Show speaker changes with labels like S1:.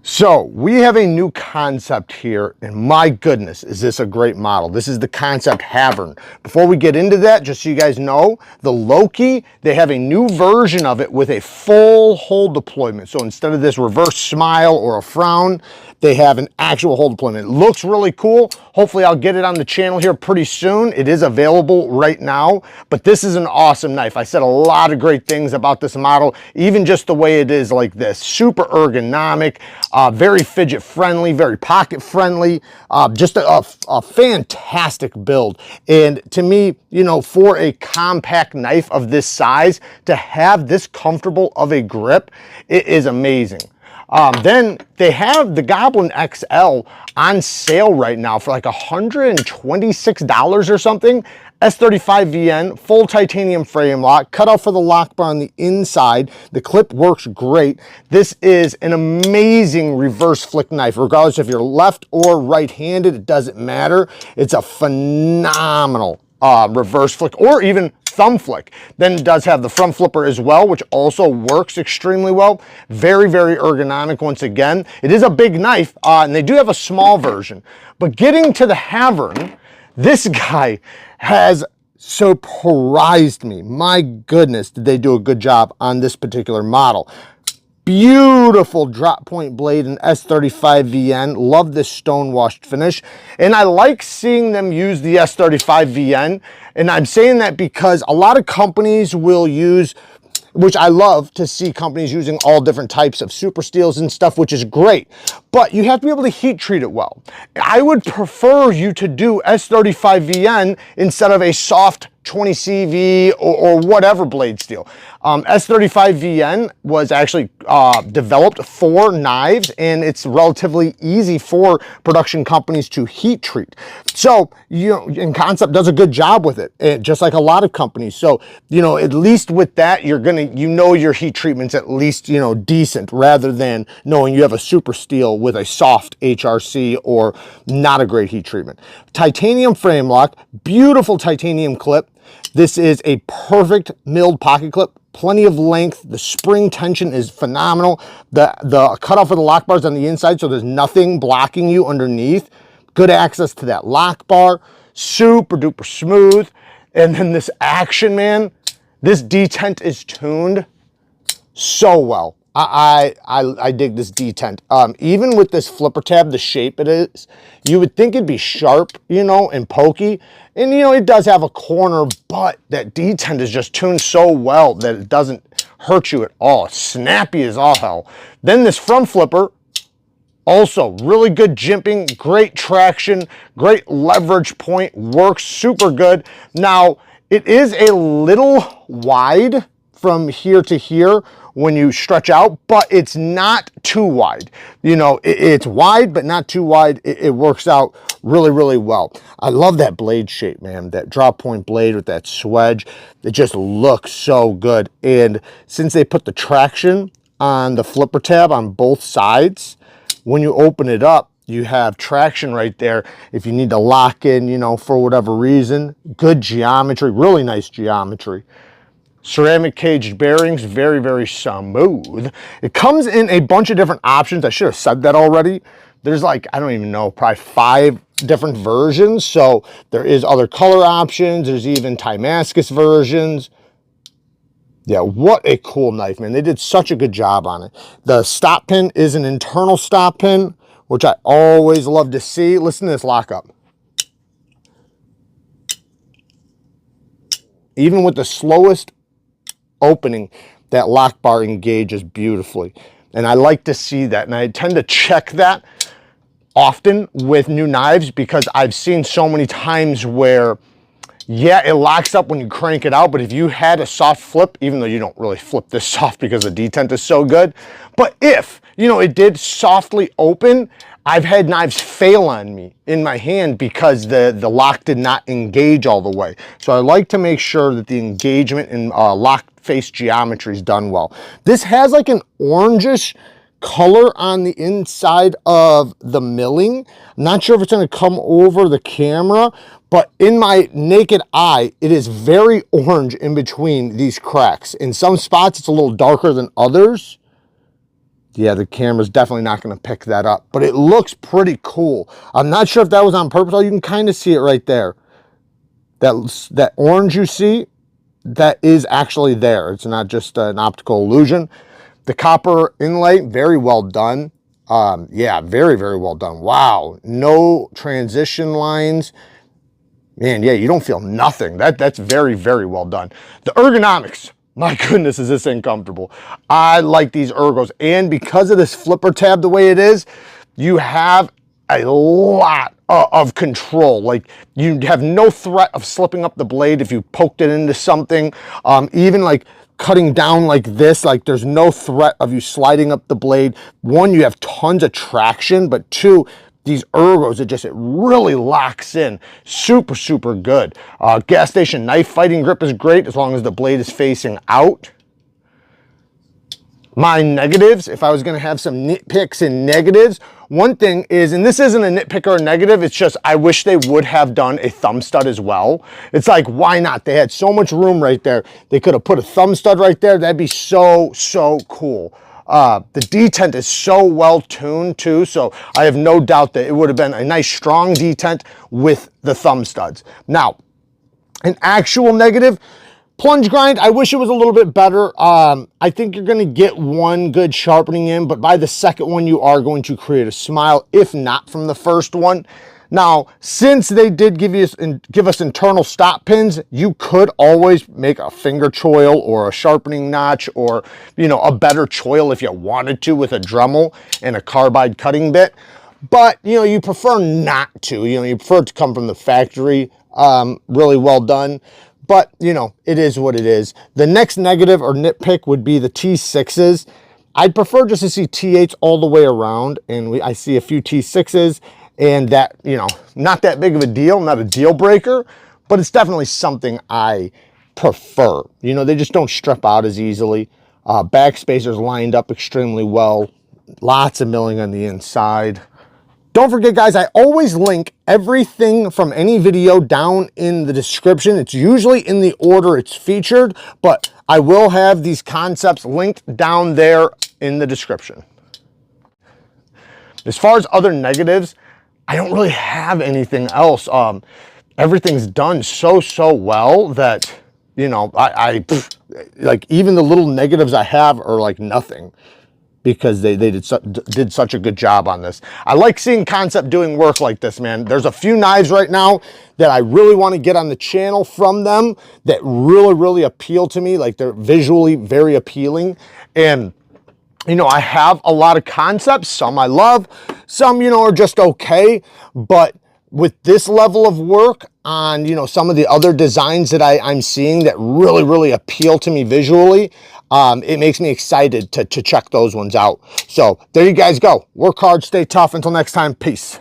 S1: So we have a new Kansept here, and my goodness, is this a great model. This is the Kansept Havorn. Before we get into that, just so you guys know, the Loki, they have a new version of it with a full hole deployment. So instead of this reverse smile or a frown, they have an actual hole deployment. It looks really cool. Hopefully I'll get it on the channel here pretty soon. It is available right now, but this is an awesome knife. I said a lot of great things about this model, even just the way it is like this. Super ergonomic, very fidget friendly, very pocket friendly, just a fantastic build. And to me, you know, for a compact knife of this size, to have this comfortable of a grip, it is amazing. Then they have the Goblin XL on sale right now for like $126 or something. S35VN, full titanium frame lock, cut off for the lock bar on the inside. The clip works great. This is an amazing reverse flick knife, regardless if you're left or right-handed, it doesn't matter. It's a phenomenal reverse flick, or even thumb flick. Then it does have the front flipper as well, which also works extremely well. Very, very ergonomic once again. It is a big knife, and they do have a small version. But getting to the Havorn, this guy has surprised me. My goodness, did they do a good job on this particular model. Beautiful drop point blade in S35VN. Love this stone washed finish. And I like seeing them use the S35VN. And I'm saying that because a lot of companies will use, which I love to see companies using all different types of super steels and stuff, which is great. But you have to be able to heat treat it well. I would prefer you to do S35VN instead of a soft 20CV or whatever blade steel. S35VN was actually developed for knives, and it's relatively easy for production companies to heat treat. So, you know, and Kansept does a good job with it, just like a lot of companies. So, you know, at least with that, you're gonna, you know, your heat treatment's at least, you know, decent, rather than knowing you have a super steel with a soft HRC or not a great heat treatment. Titanium frame lock, beautiful titanium clip. This is a perfect milled pocket clip, plenty of length. The spring tension is phenomenal. The cutoff of the lock bar is on the inside, so there's nothing blocking you underneath. Good access to that lock bar, super duper smooth. And then this action, man, this detent is tuned so well. I dig this detent. Even with this flipper tab, the shape it is, you would think it'd be sharp, you know, and pokey. And, you know, it does have a corner, but that detent is just tuned so well that it doesn't hurt you at all. It's snappy as all hell. Then this front flipper, also really good jimping, great traction, great leverage point, works super good. Now, it is a little wide from here to here when you stretch out, but it's not too wide. You know, it's wide, but not too wide. It works out really, really well. I love that blade shape, man. That drop point blade with that swedge, it just looks so good. And since they put the traction on the flipper tab on both sides, when you open it up, you have traction right there if you need to lock in, you know, for whatever reason. Good geometry, really nice geometry. Ceramic caged bearings, very, very smooth. It comes in a bunch of different options. I should have said that already. There's like, I don't even know, probably 5 different versions. So there is other color options. There's even Damascus versions. Yeah, what a cool knife, man. They did such a good job on it. The stop pin is an internal stop pin, which I always love to see. Listen to this lockup. Even with the slowest opening, that lock bar engages beautifully. And I like to see that. And I tend to check that often with new knives because I've seen so many times where, yeah, it locks up when you crank it out, but if you had a soft flip, even though you don't really flip this soft because the detent is so good, but if, you know, it did softly open, I've had knives fail on me in my hand because the lock did not engage all the way. So I like to make sure that the engagement and lock face geometry is done well. This has like an orangish color on the inside of the milling. I'm not sure if it's going to come over the camera, but in my naked eye, it is very orange in between these cracks. In some spots, it's a little darker than others. Yeah, the camera's definitely not going to pick that up, but it looks pretty cool. I'm not sure if that was on purpose. Oh, you can kind of see it right there. That orange you see, that is actually there. It's not just an optical illusion. The copper inlay, very well done. Yeah, very, very well done. Wow, no transition lines. Man, yeah, you don't feel nothing. That's very, very well done. The ergonomics, my goodness, is this thing comfortable. I like these ergos, and because of this flipper tab the way it is, you have a lot of control. Like, you have no threat of slipping up the blade if you poked it into something. Even like cutting down like this, like there's no threat of you sliding up the blade. One, you have tons of traction, but two, these ergos, it really locks in. Super, super good. Gas station knife fighting grip is great as long as the blade is facing out. My negatives, if I was gonna have some nitpicks and negatives, one thing is, and this isn't a nitpick or a negative, it's just I wish they would have done a thumb stud as well. It's like, why not? They had so much room right there. They could have put a thumb stud right there. That'd be so, so cool. The detent is so well tuned too, so I have no doubt that it would have been a nice strong detent with the thumb studs. Now, an actual negative, plunge grind, I wish it was a little bit better. I think you're going to get one good sharpening in, but by the second one, you are going to create a smile, if not from the first one. Now, since they did give us internal stop pins, you could always make a finger choil or a sharpening notch, or, you know, a better choil if you wanted to with a Dremel and a carbide cutting bit. But, you know, you prefer not to. You know, you prefer it to come from the factory. Really well done. But, you know, it is what it is. The next negative or nitpick would be the T6s. I'd prefer just to see T8s all the way around, and I see a few T6s, and that, you know, not that big of a deal, not a deal breaker, but it's definitely something I prefer. You know, they just don't strip out as easily. Back spacers lined up extremely well. Lots of milling on the inside. Don't forget, guys, I always link everything from any video down in the description. It's usually in the order it's featured, but I will have these concepts linked down there in the description. As far as other negatives, I don't really have anything else. Everything's done so well that, you know, like even the little negatives I have are like nothing, because they did such a good job on this. I like seeing Kansept doing work like this, man. There's a few knives right now that I really want to get on the channel from them that really appeal to me. Like, they're visually very appealing. And, you know, I have a lot of Kansepts. Some I love, some, you know, are just okay. But with this level of work on, you know, some of the other designs that I'm seeing that really appeal to me visually, it makes me excited to check those ones out. So there you guys go. Work hard, stay tough. Until next time, peace.